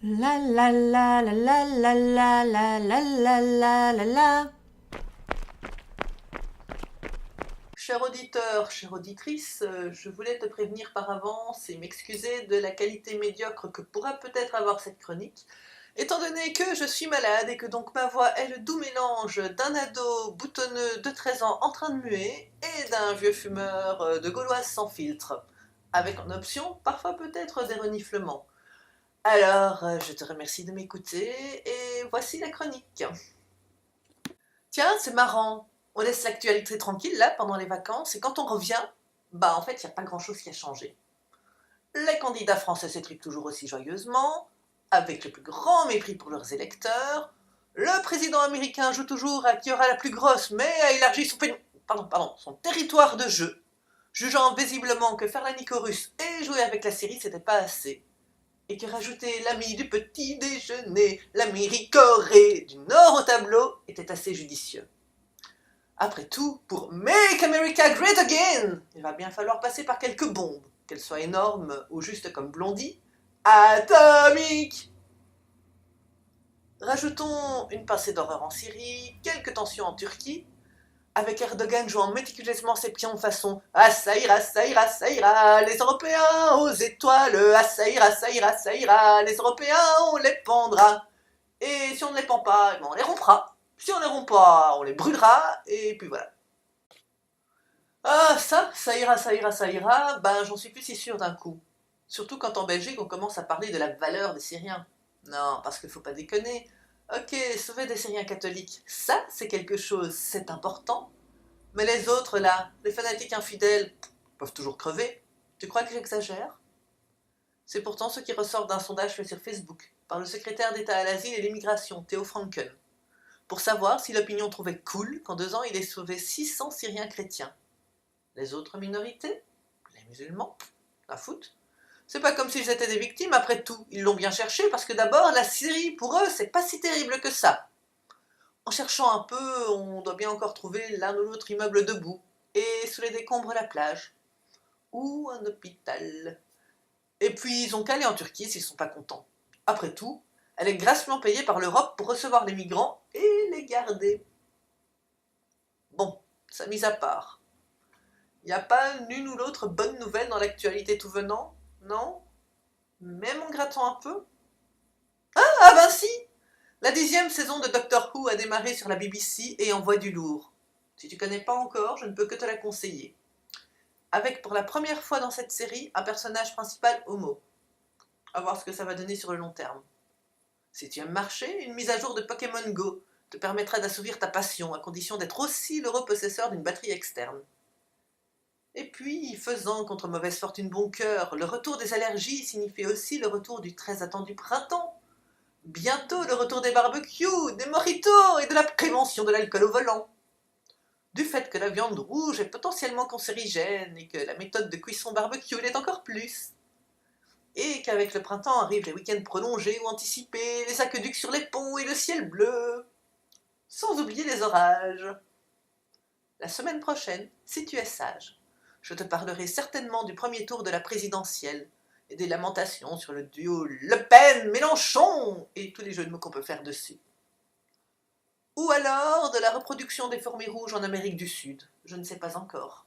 La la la la la la la la la la la la la. Cher auditeur, chère auditrice, je voulais te prévenir par avance et m'excuser de la qualité médiocre que pourra peut-être avoir cette chronique, étant donné que je suis malade et que donc ma voix est le doux mélange d'un ado boutonneux de 13 ans en train de muer et d'un vieux fumeur de gauloise sans filtre, avec en option parfois peut-être des reniflements. Alors, je te remercie de m'écouter et voici la chronique. Tiens, c'est marrant. On laisse l'actualité tranquille là pendant les vacances et quand on revient, bah en fait, il n'y a pas grand-chose qui a changé. Les candidats français s'étripent toujours aussi joyeusement, avec le plus grand mépris pour leurs électeurs. Le président américain joue toujours à qui aura la plus grosse, mais a élargi son territoire de jeu, jugeant visiblement que faire la nico russe et jouer avec la Syrie, c'était pas assez. Et que rajouter l'ami du petit déjeuner, l'Amérique Corée du Nord au tableau, était assez judicieux. Après tout, pour Make America Great Again, il va bien falloir passer par quelques bombes, qu'elles soient énormes ou juste comme Blondie, atomiques. Rajoutons une pincée d'horreur en Syrie, quelques tensions en Turquie, avec Erdogan jouant méticuleusement ses pions façon ah ça ira, ça ira, ça ira, les Européens aux étoiles, ah ça ira, ça ira, ça ira, les Européens on les pendra. Et si on ne les pend pas, eh ben on les rompra. Si on les rompt pas, on les brûlera, et puis voilà. Ah, ça ira, ça ira, ça ira, ben j'en suis plus si sûre d'un coup. Surtout quand en Belgique on commence à parler de la valeur des Syriens. Non, parce qu'il faut pas déconner. Ok, sauver des Syriens catholiques, ça c'est quelque chose, c'est important. Mais les autres là, les fanatiques infidèles, peuvent toujours crever. Tu crois que j'exagère? C'est pourtant ce qui ressort d'un sondage fait sur Facebook par le secrétaire d'État à l'asile et l'immigration, Theo Franken, pour savoir si l'opinion trouvait cool qu'en 2 ans il ait sauvé 600 Syriens chrétiens. Les autres minorités, les musulmans, la fout. C'est pas comme s'ils étaient des victimes, après tout. Ils l'ont bien cherché parce que d'abord, la Syrie, pour eux, c'est pas si terrible que ça. En cherchant un peu, on doit bien encore trouver l'un ou l'autre immeuble debout, et sous les décombres la plage. Ou un hôpital. Et puis ils ont qu'à aller en Turquie s'ils sont pas contents. Après tout, elle est grassement payée par l'Europe pour recevoir les migrants et les garder. Bon, ça mise à part. Y a pas l'une ou l'autre bonne nouvelle dans l'actualité tout venant? Non? Même en grattant un peu? Ah ben si! La 10e saison de Doctor Who a démarré sur la BBC et envoie du lourd. Si tu connais pas encore, je ne peux que te la conseiller. Avec pour la première fois dans cette série un personnage principal homo. À voir ce que ça va donner sur le long terme. Si tu aimes marcher, une mise à jour de Pokémon Go te permettra d'assouvir ta passion à condition d'être aussi l'heureux possesseur d'une batterie externe. Et puis, faisant contre mauvaise fortune bon cœur, le retour des allergies signifie aussi le retour du très attendu printemps. Bientôt le retour des barbecues, des mojitos et de la prévention de l'alcool au volant. Du fait que la viande rouge est potentiellement cancérigène et que la méthode de cuisson barbecue l'est encore plus. Et qu'avec le printemps arrivent les week-ends prolongés ou anticipés, les aqueducs sur les ponts et le ciel bleu. Sans oublier les orages. La semaine prochaine, si tu es sage, je te parlerai certainement du premier tour de la présidentielle et des lamentations sur le duo Le Pen-Mélenchon et tous les jeux de mots qu'on peut faire dessus. Ou alors de la reproduction des fourmis rouges en Amérique du Sud, je ne sais pas encore.